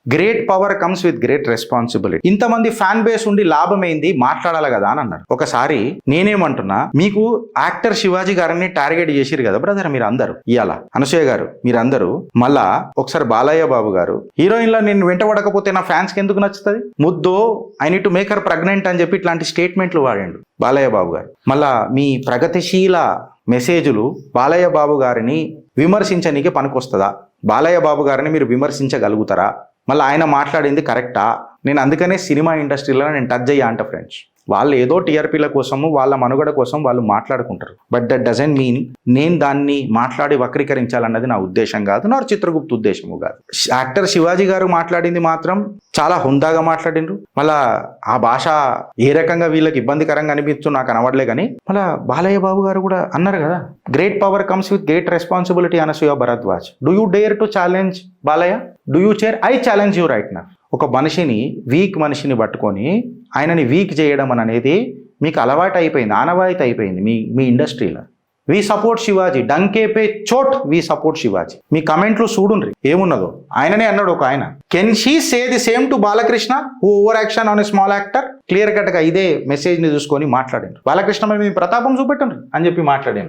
Great power comes with great responsibility. ఇంతమంది fan base ఉండి లాభం ఏంది, మాట్లాడాలి కదా అని అన్నారు. ఒకసారి నేనేమంటున్నా, మీకు యాక్టర్ శివాజీ గారిని టార్గెట్ చేసిరు కదా బ్రదర్ మీరు అందరూ, ఇవాళ అనసూయ గారు మీరందరూ, మళ్ళా ఒకసారి బాలయ్య బాబు గారు, హీరోయిన్లో నేను వెంటబడకపోతే నా ఫ్యాన్స్ కి ఎందుకు నచ్చుతుంది, ముద్దు I need to make her pregnant అని చెప్పి ఇట్లాంటి స్టేట్మెంట్లు వాడండు బాలయ్య బాబు గారు. మళ్ళా మీ ప్రగతిశీల మెసేజ్లు బాలయ్య బాబు గారిని విమర్శించనీకి పనికొస్తుందా, బాలయ్య బాబు గారిని మీరు విమర్శించగలుగుతారా, మళ్ళీ ఆయన మాట్లాడింది కరెక్టా? నేను అందుకనే సినిమా ఇండస్ట్రీలో నేను టచ్ అయ్యా అంట ఫ్రెండ్స్. వాళ్ళు ఏదో టీఆర్పీల కోసము వాళ్ళ మనుగడ కోసం వాళ్ళు మాట్లాడుకుంటారు. బట్ దట్ డజంట్ మీన్ నేను దాన్ని మాట్లాడి వక్రీకరించాలన్నది నా ఉద్దేశం కాదు, నా చిత్రగుప్త ఉద్దేశము కాదు. యాక్టర్ శివాజీ గారు మాట్లాడింది మాత్రం చాలా హుందాగా మాట్లాడిండ్రు. మళ్ళా ఆ భాష ఏ రకంగా వీళ్ళకి ఇబ్బందికరంగా అనిపిస్తూ నాకు అనవడలే. కానీ మళ్ళా బాలయ్య బాబు గారు కూడా అన్నారు కదా, great power comes with great responsibility Anasuya Bharadwaj. Do you dare to challenge Balayya? Do you chair? I challenge you right నా. ఒక మనిషిని, వీక్ మనిషిని పట్టుకొని ఆయనని వీక్ చేయడం అనేది మీకు అలవాటు అయిపోయింది, ఆనవాయితీ అయిపోయింది మీ ఇండస్ట్రీలో. వి సపోర్ట్ శివాజీ, డంకే పే చోట్ వి సపోర్ట్ శివాజీ. మీ కమెంట్లు చూడుండ్రి ఏమున్నదో. ఆయననే అన్నాడు ఒక ఆయన, can she say the same to Balakrishna who over action on a small actor? Clear కట్గా ఇదే మెసేజ్ని చూసుకొని మాట్లాడిండ్రు. బాలకృష్ణ మీ ప్రతాపం చూపెట్టండి అని చెప్పి మాట్లాడిండ్రు.